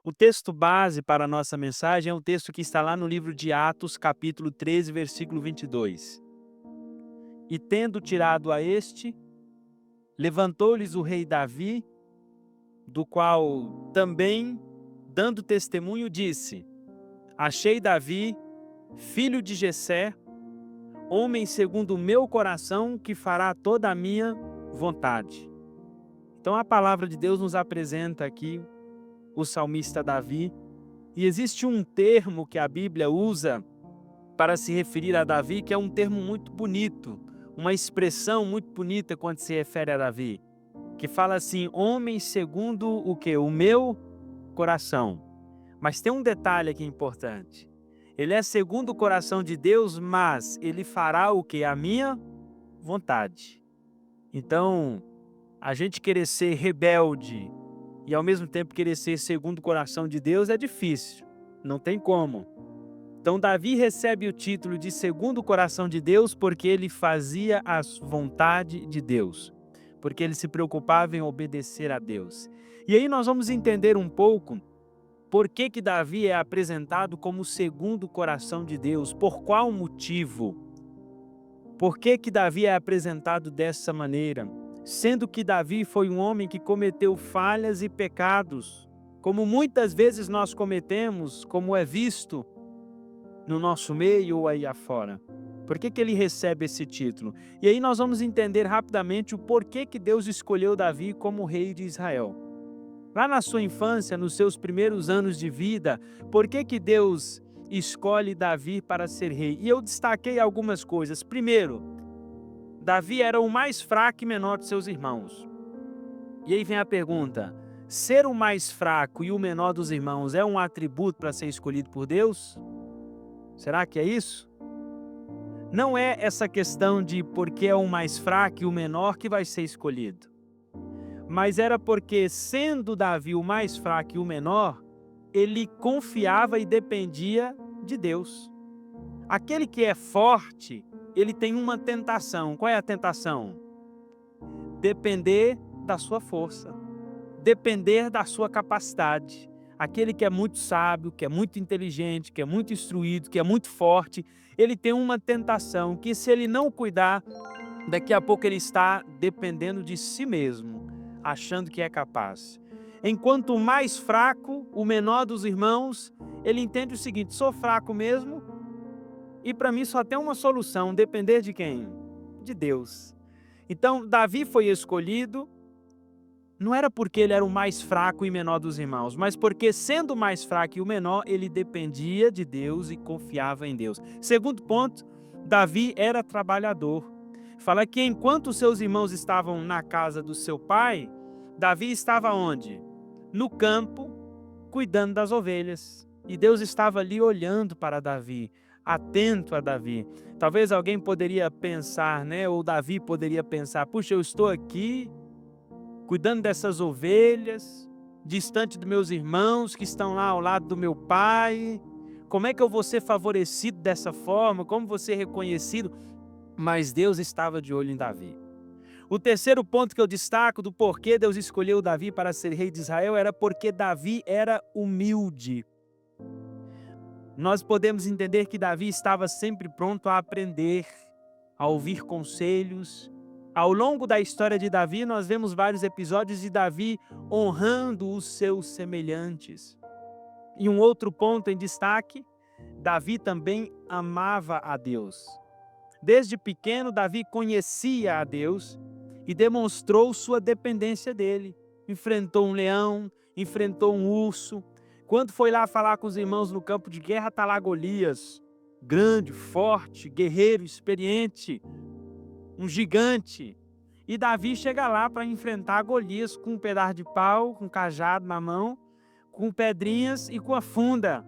O texto base para a nossa mensagem é um texto que está lá no livro de Atos, capítulo 13, versículo 22. E tendo tirado a este, levantou-lhes o rei Davi, do qual também, dando testemunho, disse: Achei Davi, filho de Jessé, homem segundo o meu coração, que fará toda a minha vontade. Então a palavra de Deus nos apresenta aqui o salmista Davi, e existe um termo que a Bíblia usa para se referir a Davi, que é um termo muito bonito, uma expressão muito bonita quando se refere a Davi, que fala assim: homem segundo o quê? O meu coração. Mas tem um detalhe aqui importante. Ele é segundo o coração de Deus, mas ele fará o quê? A minha vontade. Então, a gente querer ser rebelde e ao mesmo tempo querer ser segundo o coração de Deus é difícil. Não tem como. Então Davi recebe o título de segundo o coração de Deus porque ele fazia a vontade de Deus, porque ele se preocupava em obedecer a Deus. E aí nós vamos entender um pouco por que Davi é apresentado como segundo o coração de Deus, por qual motivo? Por que Davi é apresentado dessa maneira? Sendo que Davi foi um homem que cometeu falhas e pecados, como muitas vezes nós cometemos, como é visto no nosso meio ou aí afora. Por que ele recebe esse título? E aí nós vamos entender rapidamente o porquê que Deus escolheu Davi como rei de Israel. Lá na sua infância, nos seus primeiros anos de vida, por que Deus escolhe Davi para ser rei? E eu destaquei algumas coisas. Primeiro, Davi era o mais fraco e menor de seus irmãos. E aí vem a pergunta: ser o mais fraco e o menor dos irmãos é um atributo para ser escolhido por Deus? Será que é isso? Não é essa questão de porque é o mais fraco e o menor que vai ser escolhido. Mas era porque, sendo Davi o mais fraco e o menor, ele confiava e dependia de Deus. Aquele que é forte, ele tem uma tentação. Qual é a tentação? Depender da sua força, depender da sua capacidade. Aquele que é muito sábio, que é muito inteligente, que é muito instruído, que é muito forte, ele tem uma tentação que, se ele não cuidar, daqui a pouco ele está dependendo de si mesmo, achando que é capaz. Enquanto o mais fraco, o menor dos irmãos, ele entende o seguinte: sou fraco mesmo e para mim só tem uma solução: depender de quem? De Deus. Então Davi foi escolhido, não era porque ele era o mais fraco e menor dos irmãos, mas porque, sendo o mais fraco e o menor, ele dependia de Deus e confiava em Deus. Segundo ponto, Davi era trabalhador. Fala que enquanto seus irmãos estavam na casa do seu pai, Davi estava onde? No campo, cuidando das ovelhas. E Deus estava ali olhando para Davi, atento a Davi. Talvez alguém poderia pensar, né? Ou Davi poderia pensar: puxa, eu estou aqui cuidando dessas ovelhas, distante dos meus irmãos que estão lá ao lado do meu pai. Como é que eu vou ser favorecido dessa forma? Como vou ser reconhecido? Mas Deus estava de olho em Davi. O terceiro ponto que eu destaco do porquê Deus escolheu Davi para ser rei de Israel era porque Davi era humilde. Nós podemos entender que Davi estava sempre pronto a aprender, a ouvir conselhos. Ao longo da história de Davi, nós vemos vários episódios de Davi honrando os seus semelhantes. E um outro ponto em destaque: Davi também amava a Deus. Desde pequeno, Davi conhecia a Deus e demonstrou sua dependência dele. Enfrentou um leão, enfrentou um urso. Quando foi lá falar com os irmãos no campo de guerra, está lá Golias, grande, forte, guerreiro, experiente, um gigante. E Davi chega lá para enfrentar Golias com um pedaço de pau, com um cajado na mão, com pedrinhas e com a funda.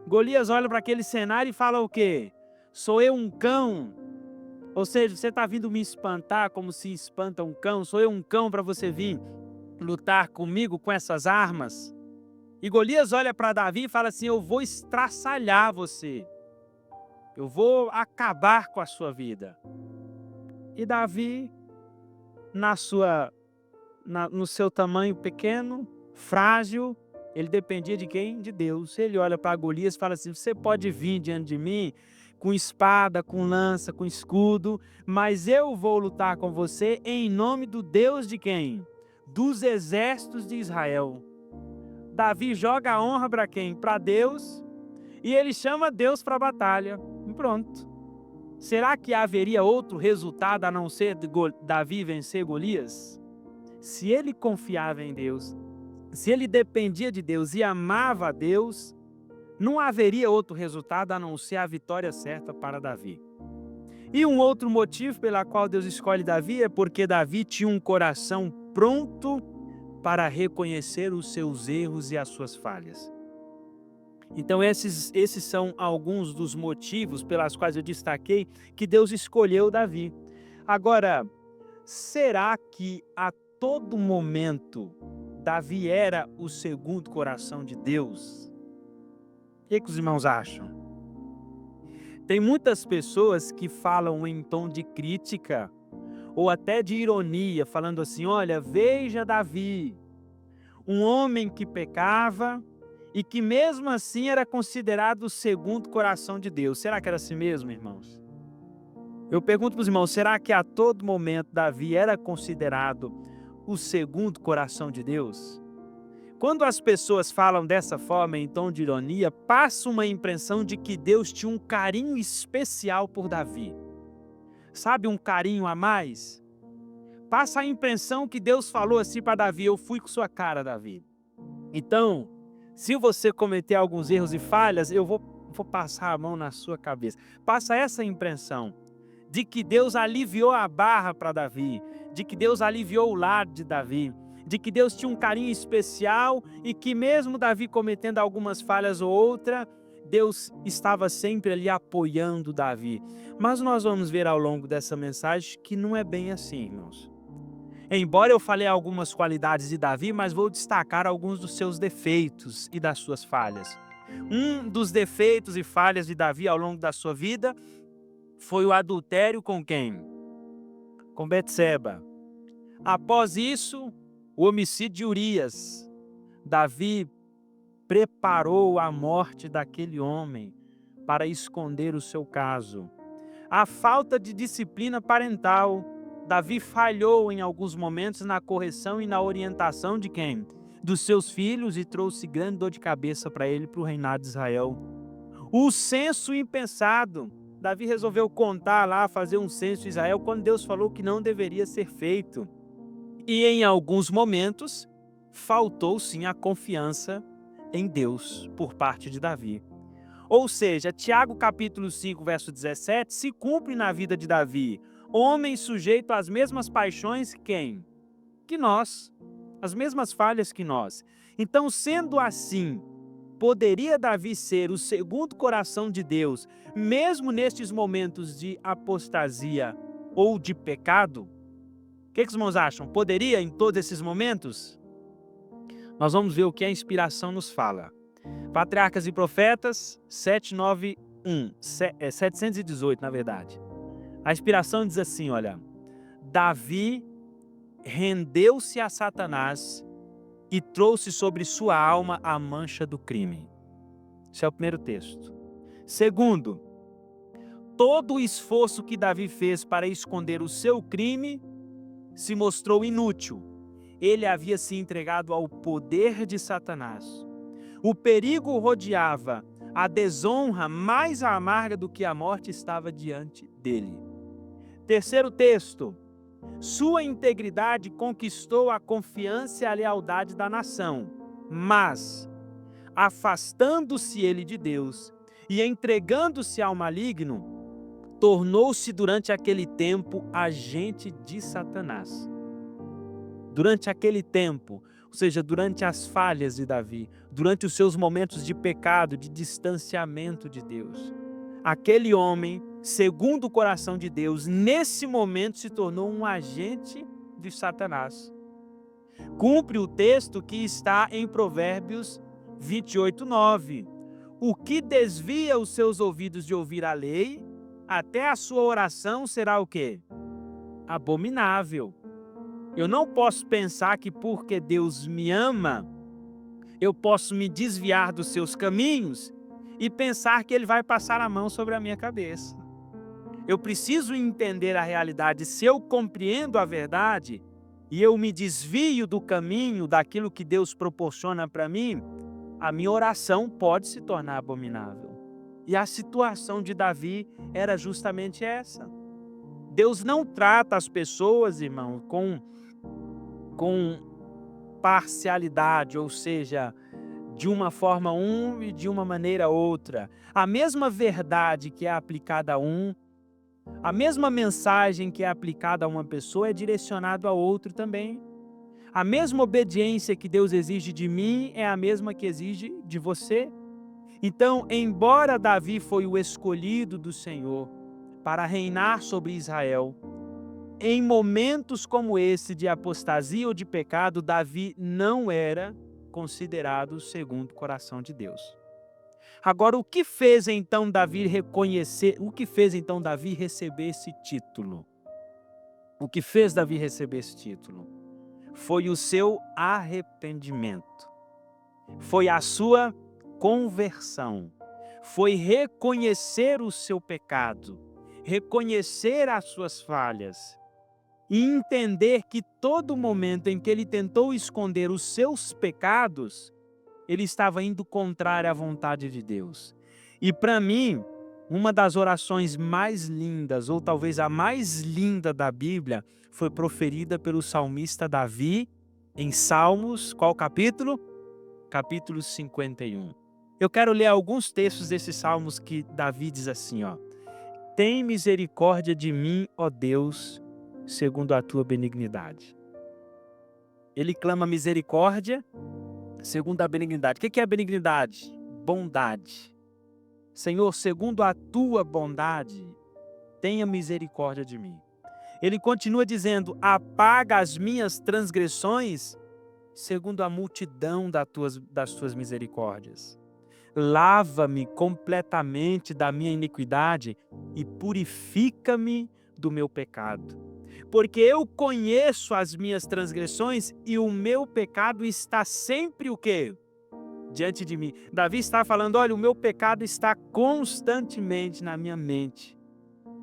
Golias olha para aquele cenário e fala o quê? Sou eu um cão? Ou seja, você está vindo me espantar como se espanta um cão? Sou eu um cão para você vir lutar comigo com essas armas? E Golias olha para Davi e fala assim: eu vou estraçalhar você. Eu vou acabar com a sua vida. E Davi, no seu tamanho pequeno, frágil, Ele dependia de quem? De Deus. Ele olha para Golias e fala assim: você pode vir diante de mim com espada, com lança, com escudo, mas eu vou lutar com você em nome do Deus de quem? Dos exércitos de Israel. Davi joga a honra para quem? Para Deus, e ele chama Deus para a batalha. E pronto. Será que haveria outro resultado a não ser Davi vencer Golias? Se ele confiava em Deus, se ele dependia de Deus e amava a Deus, não haveria outro resultado a não ser a vitória certa para Davi. E um outro motivo pela qual Deus escolhe Davi é porque Davi tinha um coração pronto para reconhecer os seus erros e as suas falhas. Então esses são alguns dos motivos pelas quais eu destaquei que Deus escolheu Davi. Agora, será que a todo momento Davi era o segundo coração de Deus? O que os irmãos acham? Tem muitas pessoas que falam em tom de crítica ou até de ironia, falando assim: olha, veja Davi, um homem que pecava e que mesmo assim era considerado o segundo coração de Deus. Será que era assim mesmo, irmãos? Eu pergunto para os irmãos, será que a todo momento Davi era considerado o segundo coração de Deus? Quando as pessoas falam dessa forma, em tom de ironia, passa uma impressão de que Deus tinha um carinho especial por Davi. Sabe, um carinho a mais? Passa a impressão que Deus falou assim para Davi: eu fui com sua cara, Davi. Então, se você cometer alguns erros e falhas, eu vou passar a mão na sua cabeça. Passa essa impressão de que Deus aliviou a barra para Davi, de que Deus aliviou o lado de Davi, de que Deus tinha um carinho especial e que mesmo Davi cometendo algumas falhas ou outra, Deus estava sempre ali apoiando Davi. Mas nós vamos ver ao longo dessa mensagem que não é bem assim, irmãos. Embora eu falei algumas qualidades de Davi, mas vou destacar alguns dos seus defeitos e das suas falhas. Um dos defeitos e falhas de Davi ao longo da sua vida foi o adultério com quem? Com Betseba. Após isso, o homicídio de Urias. Davi preparou a morte daquele homem para esconder o seu caso. A falta de disciplina parental. Davi falhou em alguns momentos na correção e na orientação de quem? Dos seus filhos, e trouxe grande dor de cabeça para ele, para o reinado de Israel. O censo impensado. Davi resolveu contar lá, fazer um censo em Israel, quando Deus falou que não deveria ser feito. E em alguns momentos, faltou sim a confiança em Deus por parte de Davi. Ou seja, Tiago capítulo 5, verso 17, se cumpre na vida de Davi. Homem sujeito às mesmas paixões quem? Que nós. As mesmas falhas que nós. Então, sendo assim, poderia Davi ser o segundo coração de Deus, mesmo nestes momentos de apostasia ou de pecado? O que os irmãos acham? Poderia em todos esses momentos? Nós vamos ver o que a inspiração nos fala. Patriarcas e Profetas, 718, na verdade. A inspiração diz assim, olha: Davi rendeu-se a Satanás e trouxe sobre sua alma a mancha do crime. Esse é o primeiro texto. Segundo, todo o esforço que Davi fez para esconder o seu crime se mostrou inútil. Ele havia se entregado ao poder de Satanás. O perigo o rodeava, a desonra mais amarga do que a morte estava diante dele. Terceiro texto, sua integridade conquistou a confiança e a lealdade da nação, mas, afastando-se ele de Deus e entregando-se ao maligno, tornou-se durante aquele tempo agente de Satanás. Durante aquele tempo, ou seja, durante as falhas de Davi, durante os seus momentos de pecado, de distanciamento de Deus, aquele homem, segundo o coração de Deus, nesse momento se tornou um agente de Satanás. Cumpre o texto que está em Provérbios 28:9. O que desvia os seus ouvidos de ouvir a lei, até a sua oração será o quê? Abominável. Eu não posso pensar que porque Deus me ama, Eu posso me desviar dos seus caminhos e pensar que ele vai passar a mão sobre a minha cabeça. Eu preciso entender a realidade. Se eu compreendo a verdade e eu me desvio do caminho, daquilo que Deus proporciona para mim, a minha oração pode se tornar abominável. E a situação de Davi era justamente essa. Deus não trata as pessoas, irmão, com parcialidade, ou seja, de uma forma e de uma maneira outra. A mesma verdade que é aplicada a a mesma mensagem que é aplicada a uma pessoa é direcionada a outro também. A mesma obediência que Deus exige de mim é a mesma que exige de você. Então, embora Davi foi o escolhido do Senhor para reinar sobre Israel, em momentos como esse de apostasia ou de pecado, Davi não era considerado segundo o coração de Deus. Agora, o que fez então Davi receber esse título? O que fez Davi receber esse título? Foi o seu arrependimento. Foi a sua conversão. Foi reconhecer o seu pecado, reconhecer as suas falhas e entender que todo momento em que ele tentou esconder os seus pecados, ele estava indo contrário à vontade de Deus. E para mim, uma das orações mais lindas, ou talvez a mais linda da Bíblia, foi proferida pelo salmista Davi em Salmos, qual capítulo? Capítulo 51. Eu quero ler alguns textos desses salmos que Davi diz assim, ó: tem misericórdia de mim, ó Deus, segundo a tua benignidade. Ele clama misericórdia segundo a benignidade. O que é a benignidade? Bondade. Senhor, segundo a tua bondade, tenha misericórdia de mim. Ele continua dizendo: apaga as minhas transgressões segundo a multidão das tuas misericórdias. Lava-me completamente da minha iniquidade e purifica-me do meu pecado. Porque eu conheço as minhas transgressões e o meu pecado está sempre o quê? Diante de mim. Davi está falando, olha, o meu pecado está constantemente na minha mente.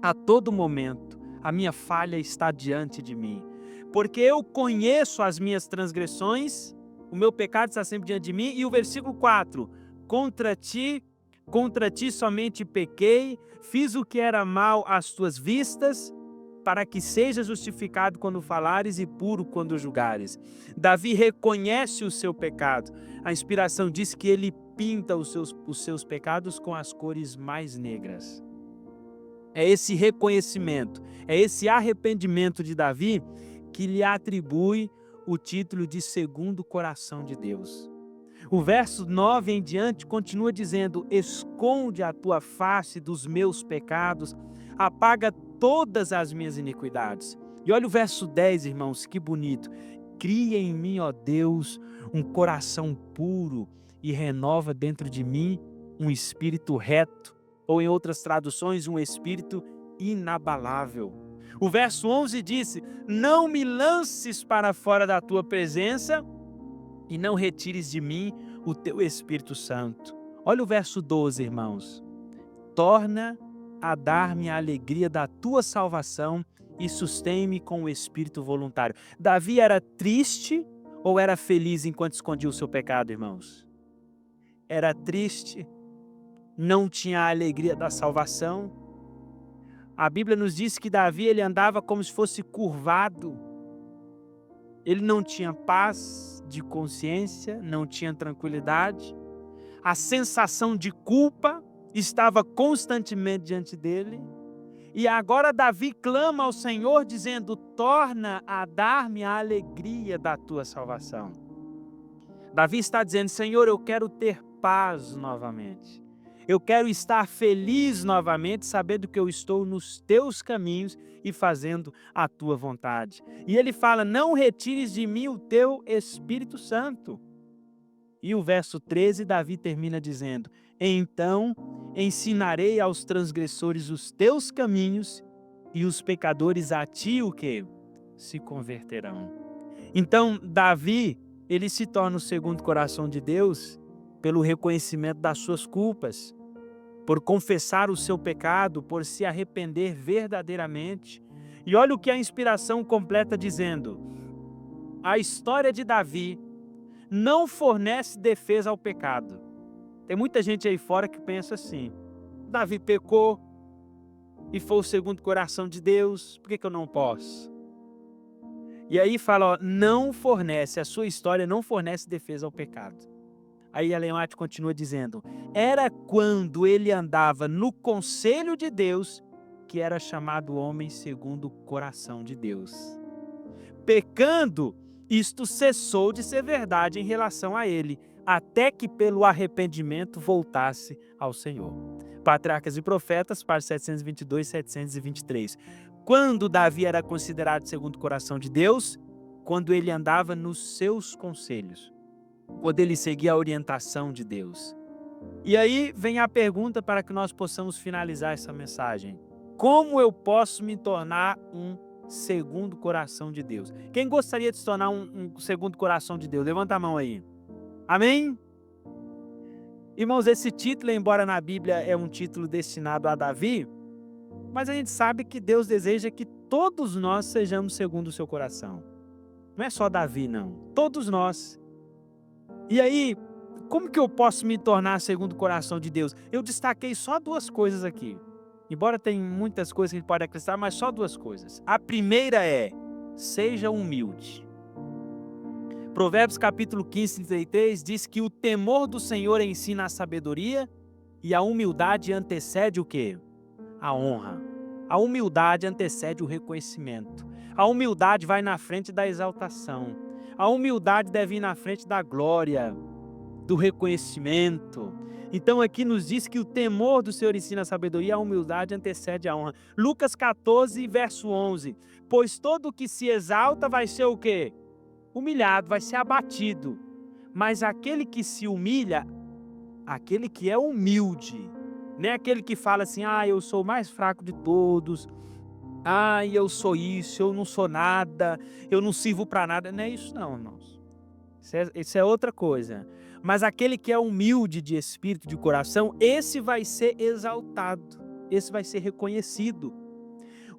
A todo momento, a minha falha está diante de mim. Porque eu conheço as minhas transgressões, o meu pecado está sempre diante de mim. E o versículo 4, contra ti somente pequei, fiz o que era mal às tuas vistas, para que seja justificado quando falares e puro quando julgares. Davi reconhece o seu pecado. A inspiração diz que ele pinta os seus pecados com as cores mais negras. É esse reconhecimento, é esse arrependimento de Davi que lhe atribui o título de segundo coração de Deus. O verso 9 em diante continua dizendo: esconde a tua face dos meus pecados, apaga todas as minhas iniquidades. E olha o verso 10, irmãos, que bonito. Cria em mim, ó Deus, um coração puro e renova dentro de mim um espírito reto, ou em outras traduções, um espírito inabalável. O verso 11 diz: não me lances para fora da tua presença e não retires de mim o teu Espírito Santo. Olha o verso 12, irmãos. Torna a dar-me a alegria da tua salvação e sustém-me com o espírito voluntário. Davi era triste ou era feliz enquanto escondia o seu pecado, irmãos? Era triste, não tinha a alegria da salvação. A Bíblia nos diz que Davi ele andava como se fosse curvado. Ele não tinha paz de consciência, não tinha tranquilidade. A sensação de culpa estava constantemente diante dele. E agora Davi clama ao Senhor dizendo: torna a dar-me a alegria da tua salvação. Davi está dizendo: Senhor, eu quero ter paz novamente. Eu quero estar feliz novamente, sabendo que eu estou nos teus caminhos e fazendo a tua vontade. E ele fala: não retires de mim o teu Espírito Santo. E o verso 13, Davi termina dizendo: então ensinarei aos transgressores os teus caminhos e os pecadores a ti o quê? Se converterão. Então, Davi ele se torna o segundo coração de Deus pelo reconhecimento das suas culpas, por confessar o seu pecado, por se arrepender verdadeiramente. E olha o que a inspiração completa dizendo: a história de Davi não fornece defesa ao pecado. Tem muita gente aí fora que pensa assim: Davi pecou e foi o segundo coração de Deus, por que eu não posso? E aí fala, ó, não fornece, a sua história não fornece defesa ao pecado. Aí Ellen White continua dizendo: era quando ele andava no conselho de Deus que era chamado homem segundo o coração de Deus. Pecando, isto cessou de ser verdade em relação a ele, até que pelo arrependimento voltasse ao Senhor. Patriarcas e Profetas, páginas 722 e 723. Quando Davi era considerado segundo o coração de Deus? Quando ele andava nos seus conselhos, quando ele seguia a orientação de Deus. E aí vem a pergunta para que nós possamos finalizar essa mensagem: como eu posso me tornar um segundo coração de Deus? Quem gostaria de se tornar um segundo coração de Deus? Levanta a mão aí. Amém? Irmãos, esse título, embora na Bíblia é um título destinado a Davi, mas a gente sabe que Deus deseja que todos nós sejamos segundo o seu coração. Não é só Davi, não. Todos nós. E aí, como que eu posso me tornar segundo o coração de Deus? Eu destaquei só duas coisas aqui. Embora tenha muitas coisas que a gente pode acrescentar, mas só duas coisas. A primeira é: seja humilde. Provérbios capítulo 15, 33 diz que o temor do Senhor ensina a sabedoria e a humildade antecede o quê? A honra. A humildade antecede o reconhecimento. A humildade vai na frente da exaltação. A humildade deve ir na frente da glória, do reconhecimento. Então aqui nos diz que o temor do Senhor ensina a sabedoria e a humildade antecede a honra. Lucas 14, verso 11. Pois todo o que se exalta vai ser o quê? Humilhado, vai ser abatido. Mas aquele que se humilha, aquele que é humilde, não é aquele que fala assim: ah, eu sou o mais fraco de todos, ah, eu sou isso, eu não sou nada, eu não sirvo para nada. Não é isso não, irmãos. Isso é outra coisa. Mas aquele que é humilde de espírito, de coração, esse vai ser exaltado, esse vai ser reconhecido.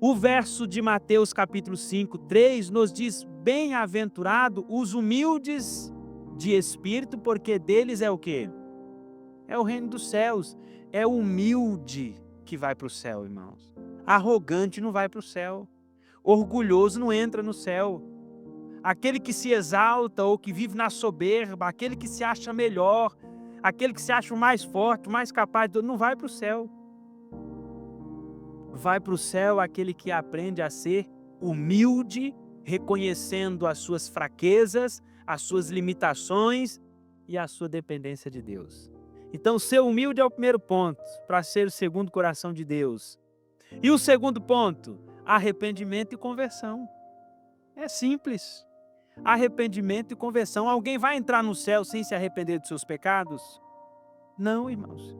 O verso de Mateus capítulo 5, 3 nos diz: bem-aventurado os humildes de espírito, porque deles é o quê? É o reino dos céus. É o humilde que vai para o céu, irmãos. Arrogante não vai para o céu. Orgulhoso não entra no céu. Aquele que se exalta ou que vive na soberba, aquele que se acha melhor, aquele que se acha o mais forte, o mais capaz, não vai para o céu. Vai para o céu aquele que aprende a ser humilde, reconhecendo as suas fraquezas, as suas limitações e a sua dependência de Deus. Então, ser humilde é o primeiro ponto para ser o segundo coração de Deus. E o segundo ponto, arrependimento e conversão. É simples. Arrependimento e conversão. Alguém vai entrar no céu sem se arrepender dos seus pecados? Não, irmãos.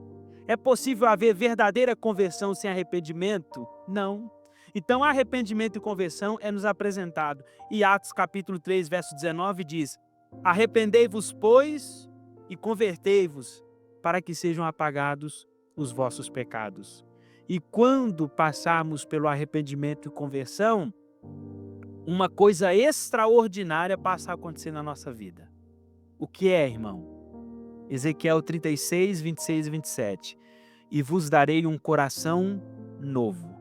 É possível haver verdadeira conversão sem arrependimento? Não. Então, arrependimento e conversão é nos apresentado. E Atos capítulo 3, verso 19 diz: arrependei-vos, pois, e convertei-vos, para que sejam apagados os vossos pecados. E quando passarmos pelo arrependimento e conversão, uma coisa extraordinária passa a acontecer na nossa vida. O que é, irmão? Ezequiel 36, 26 e 27. E vos darei um coração novo,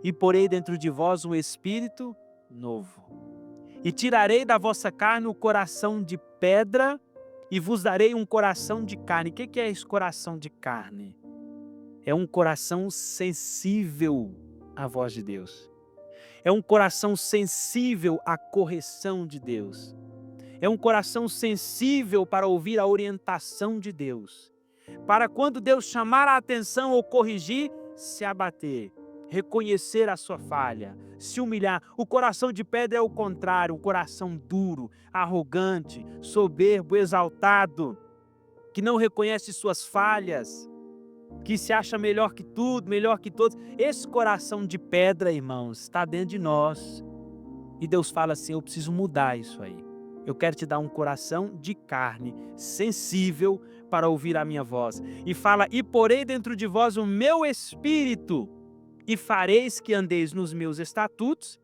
e porei dentro de vós um espírito novo. E tirarei da vossa carne o coração de pedra, e vos darei um coração de carne. O que é esse coração de carne? É um coração sensível à voz de Deus. É um coração sensível à correção de Deus. É um coração sensível para ouvir a orientação de Deus. Para quando Deus chamar a atenção ou corrigir, se abater, reconhecer a sua falha, se humilhar. O coração de pedra é o contrário, o coração duro, arrogante, soberbo, exaltado, que não reconhece suas falhas, que se acha melhor que tudo, melhor que todos. Esse coração de pedra, irmãos, está dentro de nós. E Deus fala assim: eu preciso mudar isso aí. Eu quero te dar um coração de carne, sensível para ouvir a minha voz. E fala, e porei dentro de vós o meu espírito, e fareis que andeis nos meus estatutos,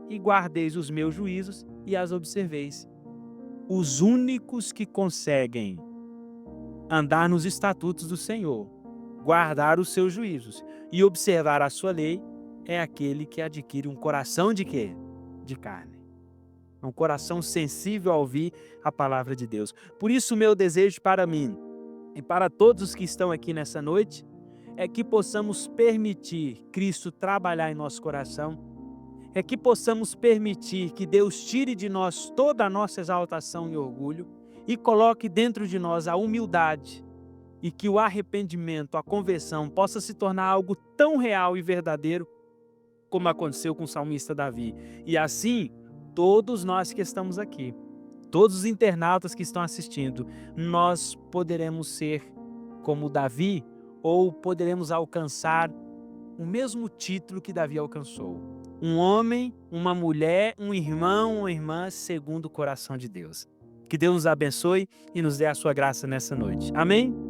e guardeis os meus juízos, e as observeis. Os únicos que conseguem andar nos estatutos do Senhor, guardar os seus juízos e observar a sua lei, é aquele que adquire um coração de quê? De carne. Um coração sensível a ouvir a palavra de Deus. Por isso, o meu desejo para mim e para todos os que estão aqui nessa noite é que possamos permitir Cristo trabalhar em nosso coração, é que possamos permitir que Deus tire de nós toda a nossa exaltação e orgulho e coloque dentro de nós a humildade, e que o arrependimento, a conversão possa se tornar algo tão real e verdadeiro como aconteceu com o salmista Davi. E assim, todos nós que estamos aqui, todos os internautas que estão assistindo, nós poderemos ser como Davi, ou poderemos alcançar o mesmo título que Davi alcançou. Um homem, uma mulher, um irmão, uma irmã, segundo o coração de Deus. Que Deus nos abençoe e nos dê a sua graça nessa noite. Amém?